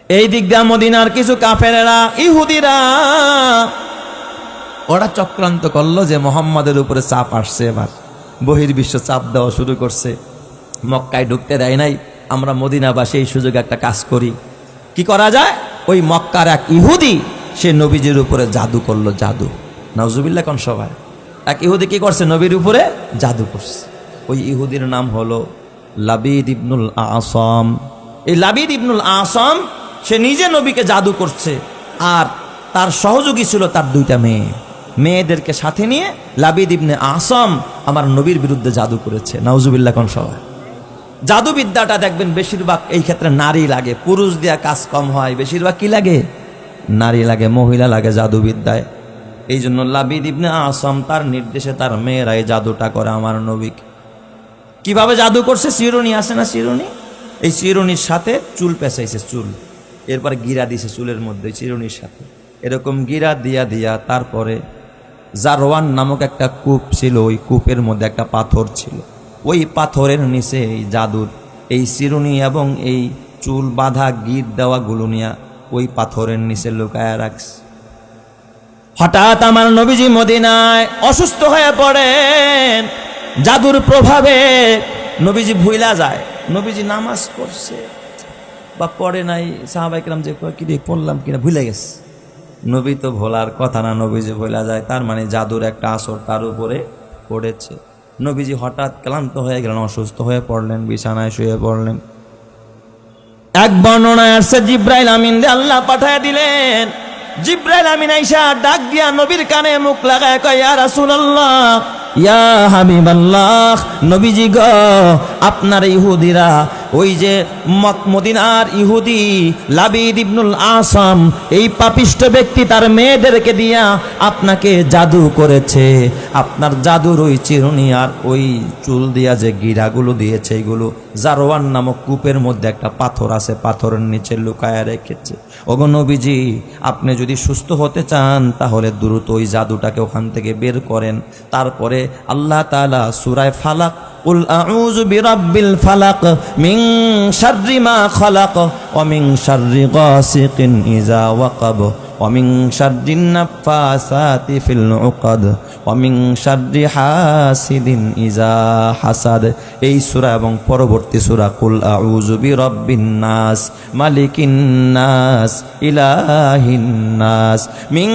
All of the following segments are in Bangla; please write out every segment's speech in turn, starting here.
এই দিক দিয়ে মদিনার কিছু কাফেরেরা ইহুদিরা ওরা চক্রান্ত করলো যে মোহাম্মদের উপরে চাপ আসছে, এবার বহির্বিশ্ব চাপ দেওয়া শুরু করছে, মক্কায় ঢুকতে দেয় নাই। আমরা মদিনাবাসী এই সুযোগে একটা কাজ করি, কি করা যায়? ওই মক্কার এক ইহুদি সে নবীজির উপরে জাদু করলো, জাদু। নাউজুবিল্লাহ কোন সবাই। এক ইহুদি কি করছে? নবীর উপরে জাদু করছে। ওই ইহুদির নাম হলো লাবিদ ইবনুল আসাম। এই লাবিদ ইবনুল আসাম সে নিজে নবীকে জাদু করছে, আর তার সহযোগী ছিল তার দুইটা মেয়ে। মেয়েদেরকে সাথে নিয়ে লাবিদ ইবনে আসাম আমার নবীর বিরুদ্ধে জাদু করেছে। নাউজুবিল্লাহ কোন সবাই। জাদুবিদ্যাটা দেখবেন বেশিরভাগ এই ক্ষেত্রে নারী লাগে, পুরুষ দেয়া কাজ কম হয়, বেশিরভাগ কি লাগে? নারী লাগে, মহিলা লাগে জাদুবিদ্যায়। এই জন্য লাবিদ ইবনে আসাম তার নির্দেশে তার মেয়েরাই জাদুটা করে আমার নবীকে। কিভাবে জাদু করছে? চিরুনি আছে না, চিরুনি, এই চিরুনির সাথে চুল পেঁচাইছে, চুল, এরপর গিরা দিছে চুলের মধ্যে চিরুনির সাথে, এরকম গিরা দিয়া দিয়া তারপরে জারওয়ান নামক একটা কূপ ছিল, ওই কূপের মধ্যে একটা পাথর ছিল, ওই পাথরের নিচে এই জাদুর এই চিরুনি এবং এই চুল বাঁধা গিট দেওয়া গুলো নিয়ে ওই পাথরের নিচে লুকায়া রাখছে। হঠাৎ আমার নবীজি মদিনায় অসুস্থ হয়ে পড়েন, জাদুর প্রভাবে নবীজি ভুইলা যায়। নবীজি নামাজ পড়ছে বা পড়ে নাই, সাহাবায়ে কেরাম যে কি রে পড়লাম কিনা ভুলে গেছে। নবী তো ভোলার কথা না, নবীজি ভুলা যায়, তার মানে জাদুর একটা আসর তার উপরে পড়েছে। নবীজি হঠাৎ ক্লান্ত হয়ে গেলেন, অসুস্থ হয়ে পড়লেন, বিছানায় শুয়ে পড়লেন। এক বর্ণনায় আসছে জিব্রাইল আমিন দিয়ে আল্লাহ পাঠায় দিলেন। জিব্রাইল আমিন আইসা ডাক দিয়া নবীর কানে মুখ লাগায় কয়, ইয়া রাসূলুল্লাহ, ইয়া হাবিবাল্লাহ, নবীজি গো, আপনার ইহুদিরা, ওই যে মদিনার ইহুদি লাবিদ ইবনুল আসাম, এই পাপিষ্ঠ ব্যক্তি তার মেয়েদেরকে দিয়া আপনাকে জাদু করেছে। আপনার জাদুর ওই চিরুনি আর ওই চুল দিয়া যে গিরাগুলো দিয়েছে, এগুলো জারওয়ান নামক কূপের মধ্যে একটা পাথর আছে, পাথরের নিচে লুকায়া রেখেছে। ওগো নবীজি, আপনি যদি সুস্থ হতে চান তাহলে দ্রুত ওই জাদুটাকে ওখান থেকে বের করেন। তারপরে আল্লাহ তাআলা সূরা ফালাক, কুল আউযু বিরাব্বিল ফালাক মিন শাররি মা খালাক ওয়া মিন শাররি গাসিকিন ইযা ওয়াকাব ওয়া মিন শাররিন নাফাসাতি ফিল উকাদ ওয়া মিন শাররি হাসিদিন ইযা হাসাদ। এই সূরা এবং পরবর্তী সূরা কুল আউযু বিরাব্বিন নাস মালিকিন নাস ইলাহিন নাস মিন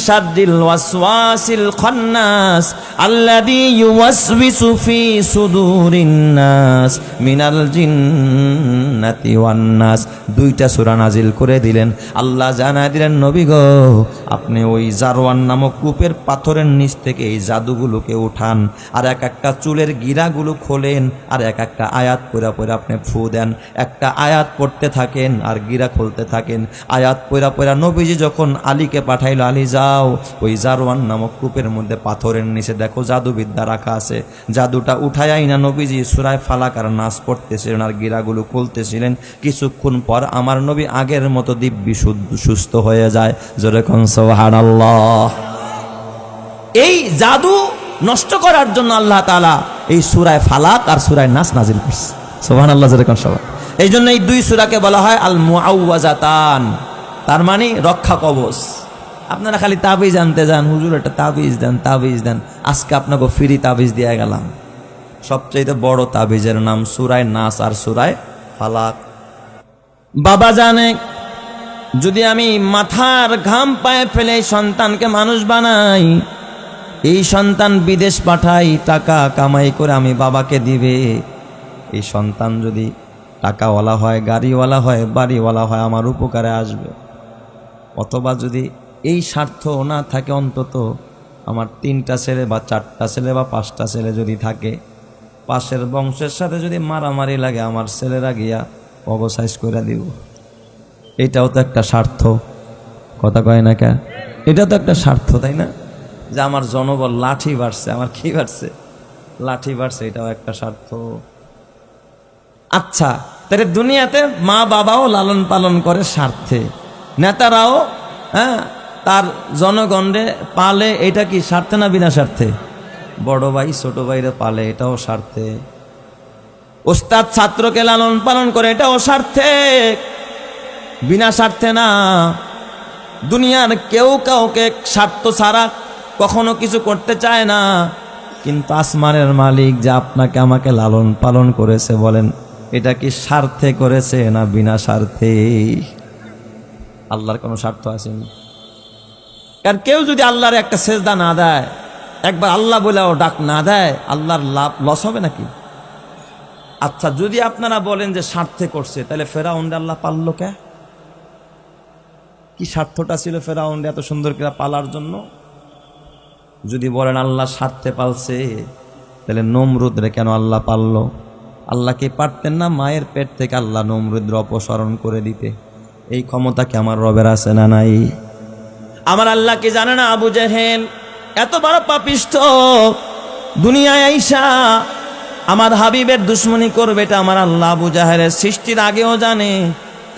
শাররিল ওয়াসওয়াসিল খান্নাস আল্লাযী ইউওয়াসওয়িসু ফি সুদুরিন নাস মিনাল জিন্নাতি ওয়ান নাস। দুইটা সূরা নাজিল করে দিলেন। আল্লাহ জানায় দিলেন, নবী গো, আপনি ওই জারওয়ান নামক কূপের পাথরের নিচ থেকে এই জাদুগুলোকে উঠান, আর এক একটা চুলের গিরাগুলো খোলেন, আর এক একটা আয়াত পড়া পড়া আপনি ফু দেন। একটা আয়াত পড়তে থাকেন আর গিরা খুলতে থাকেন। আয়াত পড়া পড়া নবীজি যখন আলীকে পাঠাইল, আলী যাও ওই জারওয়ান নামক কূপের মধ্যে পাথরের নিচে দেখো জাদুবিদ্যা রাখা আছে। জাদুটা উঠায়াই না নবীজি সূরা ফালাক আর নাস পড়তেছিলেন আর গিরাগুলো খুলতেছিলেন। কিছুক্ষণ পর আমার নবী আগের মতো দিব্যি সুস্থ হয়ে যায়। জোরে কোন সুবহানাল্লাহ। এই জাদু নষ্ট করার জন্য আল্লাহ তাআলা এই সূরা ফালাক আর সূরা নাস নাজিল করেছে। সুবহানাল্লাহ, জোরে কোন সুবহান। এই জন্য এই দুই সূরাকে বলা হয় আল মুআউযাতান, তার মানে রক্ষা কবচ। আপনারা খালি তাবিজ আনতে যান, হুজুর একটা তাবিজ দেন, তাবিজ দেন। আজকে আপনাকে ফ্রি তাবিজ দিয়ে গেলাম। সবচেয়ে বড় তাবিজের নাম সূরা নাস আর সূরা ফালাক। বাবা জানে, যদি আমি মাথার ঘাম পায়ে ফেলে সন্তানকে মানুষ বানাই, এই সন্তান বিদেশ পাঠাই, টাকা কামাই করে আমি বাবাকে দিবে। এই সন্তান যদি টাকাওয়ালা হয়, গাড়িওয়ালা হয়, বাড়িওয়ালা হয়, আমার উপকারে আসবে। অথবা যদি এই স্বার্থ না থাকে, অন্তত আমার 3টা ছেলে বা 4টা ছেলে বা 5টা ছেলে যদি থাকে, পাশের বংশের সাথে যদি মারামারি লাগে, আমার ছেলেরা গিয়া অবসাইজ করে দিব। এটাও তো একটা স্বার্থ, কথা কয় না কে? এটা তো একটা স্বার্থ, তাই না? যে আমার জনবল লাঠি বাড়ছে, আমার কি বাড়ছে? লাঠি বাড়ছে, এটাও একটা স্বার্থ। আচ্ছা, তাহলে দুনিয়াতে মা বাবাও লালন পালন করে স্বার্থে, নেতারাও তার জনগণরে পালে, এটা কি স্বার্থে না বিনা স্বার্থে? বড় ভাই ছোট ভাইরে পালে, এটাও স্বার্থে। ওস্তাদ ছাত্রকে লালন পালন করে, এটাও স্বার্থে। বিনা স্বার্থে না। দুনিয়ার কেউ কাউকে স্বার্থ ছাড়া কখনো কিছু করতে চায় না, কিন্তু আসমানের মালিক যে আপনাকে আমাকে লালন পালন করেছে, বলেন এটা কি স্বার্থে করেছে না বিনা স্বার্থে? আল্লাহর কোনো স্বার্থ আসেনি। কারণ কেউ যদি আল্লাহর একটা সেজদা না দেয়, একবার আল্লাহ বলেও ডাক না দেয়, আল্লাহর লাভ লস হবে নাকি? আচ্ছা, যদি আপনারা বলেন যে স্বার্থে করছে, তাহলে ফেরাউনরে আল্লাহ পাললো কে? কি স্বার্থটা ছিল ফেরাউনরে এত সুন্দর করে পালার জন্য? যদি বলেন আল্লাহ স্বার্থে পালছে, তাহলে নমরুদরে কেন আল্লাহ পাললো? আল্লাহ কি পারতেন না মায়ের পেট থেকে আল্লাহ নমরুদরে অপসারণ করে দিতে? এই ক্ষমতা কি আমার রবের আছে না নাই? আমার আল্লাহ কি জানে না আবু জেহেল এত বড় পাপিষ্ঠ, দুনিয়ায় আইসা আমার হাবিবের দুশ্মনী করবে? এটা আমার আল্লাহ আবু জাহেলের সৃষ্টির আগেও জানে।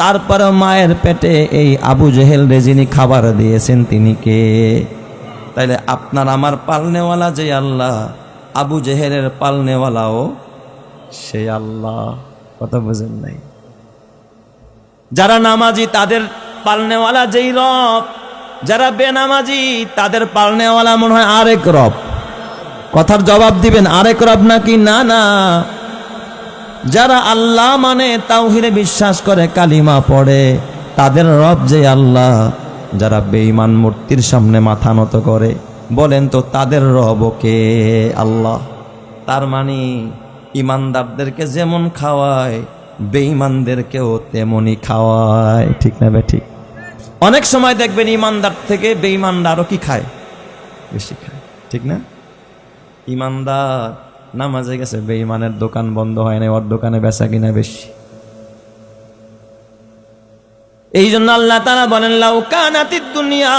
তারপরে মায়ের পেটে এই আবু জেহেল যিনি খাবার দিয়েছেন তিনি কে? তাইলে আপনার আমার পালনেওয়ালা যে আল্লাহ, আবু জেহেলের পালনেওয়ালাও সে আল্লাহ। কথা বুঝেন নাই? যারা নামাজি তাদের পালনেওয়ালা যেই রব, যারা বেনামাজি তাদের পালনেওয়ালা মনে হয় আরেক রব। কথার জবাব দিবেন, আরেক রব নাকি? না না, যারা আল্লাহ মানে তাওহীদে বিশ্বাস করে, কালিমা পড়ে, তাদের রব যে আল্লাহ। যারা বেঈমান মূর্তির সামনে মাথা নত করে, বলেন তো তাদের রব কে? আল্লাহ। তার মানে ইমানদারদেরকে যেমন খাওয়ায়, বেঈমানদেরকেও তেমনই খাওয়ায়। ঠিক না বে ঠিক? অনেক সময় দেখবেন ইমানদার থেকে বেঈমানরা আরো কি খায়? বেশি খায়। ঠিক না? ইমানদার নামাজে গেছে, বেঈমানের দোকান বন্ধ হয় না, ওর দোকানে বেচা কিনা বেশি। এই জন্য আল্লাহ তাআলা বলেন, লাউ কানাতিদ দুনিয়া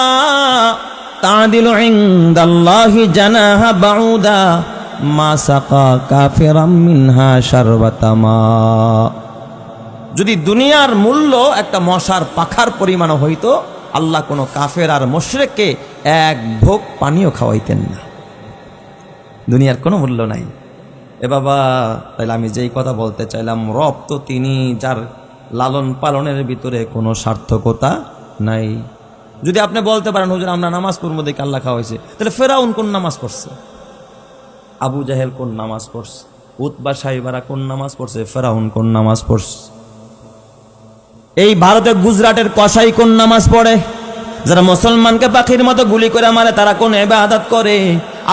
তাদিলু ইনদাল্লাহি জানাহা বাউদা মা সাকা কাফিরাম মিনহা শারবাতা মা। যদি দুনিয়ার মূল্য একটা মশার পাখার পরিমাণ হইতো, আল্লাহ কোনো কাফের আর মুশরিককে এক ভোগ পানিও খাওয়াইতেন না। দুনিয়ার কোনো মূল্য নাই। এ বাবা, তাহলে আমি যেই কথা বলতে চাইলাম, রব তো তিনি যার লালন পালনের ভিতরে কোনো সার্থকতা নাই। যদি আপনি বলতে পারেন হুজুর আমরা নামাজ পড়বো দেখে আল্লাহ খাওয়াইছে, তাহলে ফেরাউন কোন নামাজ পড়ছে? আবু জাহেল কোন নামাজ পড়ছে? উতবা সাইবারা কোন নামাজ পড়ছে? ফেরাউন কোন নামাজ পড়ছে? এই ভারতে গুজরাটের কসাই কোন নামাজ পড়ে? যারা মুসলমানকে পাখির মতো গুলি করে মারে, তারা কোন ইবাদত করে?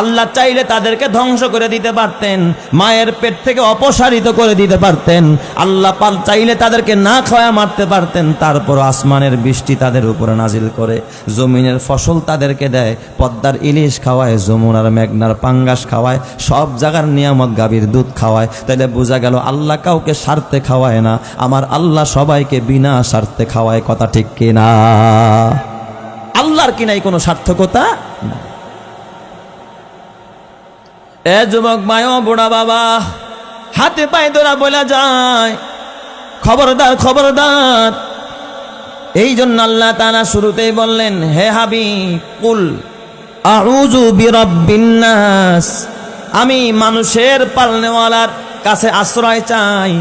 আল্লাহ চাইলে তাদেরকে ধ্বংস করে দিতে পারতেন, মায়ের পেট থেকে অপসারিত করে দিতে পারতেন। আল্লাহ চাইলে তাদেরকে না খাওয়া মারতে পারতেন। তারপর আসমানের বৃষ্টি তাদের উপরে নাজিল করে, জমিনের ফসল তাদেরকে দেয়, পদ্মার ইলিশ খাওয়ায়, যমুনার মেঘনার পাঙ্গাস খাওয়ায়, সব জায়গার নিয়ামত গাভীর দুধ খাওয়ায়। তাইলে বোঝা গেল আল্লাহ কাউকে স্বার্থে খাওয়ায় না, আমার আল্লাহ সবাইকে বিনা স্বার্থে খাওয়ায়। কথা ঠিক কিনা? আল্লাহর কি নাই কোনো সার্থকতা? এ যুবক ভাই, ও বুড়া বাবা, হাতে পায়ে ধরা বলা যায়, খবরদার খবরদার। এই জন্য আল্লাহ তাআলা শুরুতেই বললেন, হে হাবিব, কুল আউযু বিরাব্বিন নাস, আমি মানুষের পালনেওয়ালার কাছে আশ্রয় চাই।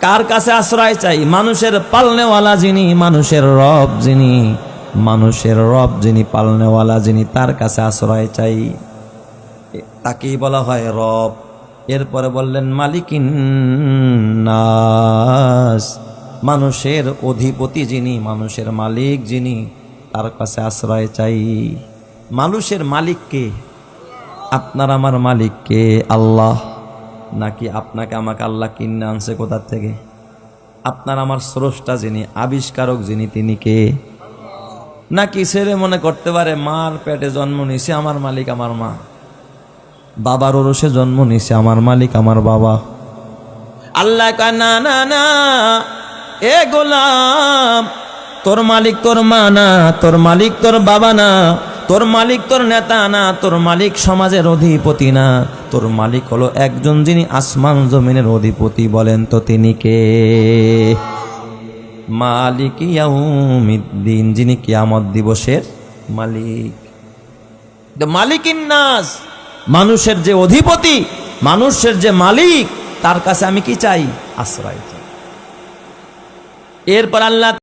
কার কাছে আশ্রয় চাই? মানুষের পালনেওয়ালা যিনি, মানুষের রব যিনি, মানুষের রব যিনি, পালনেওয়ালা যিনি, তার কাছে আশ্রয় চাই। তাকেই বলা হয় রব। এরপরে বললেন মালিকিন নাস, মানুষের অধিপতি যিনি, মানুষের মালিক যিনি, তার কাছে আশ্রয় চাই। মানুষের মালিক কে? আপনার আমার মালিক কে? আল্লাহ। নাকি আপনাকে আমাকে আল্লাহ কিনে আনছে কোথা থেকে? আপনার আমার স্রষ্টা যিনি, আবিষ্কারক যিনি, তিনি কে? নাকি ছেলে মনে করতে পারে মার পেটে জন্ম নিছে আমার মালিক আমার মা, বাবার ওরসে জন্ম নিছে আমার মালিক আমার বাবা? আল্লাহ কয় না না না, এ গোলাম, তোর মালিক তোর মা না, তোর মালিক তোর বাবা না, তোর মালিক তোর নেতা না, তোর মালিক সমাজের অধিপতি না, তোর মালিক হলো একজন যিনি আসমান জমিনের অধিপতি। বলেন তো তিনি কে? মালিক ইয়াউমিদ্দিন, যিনি কিয়ামত দিবসের মালিক। মালিকিন নাস, মানুষের যে অধিপতি, মানুষের যে মালিক, তার কাছে আমি কি চাই? আশ্রয় চাই। এরপর আল্লাহ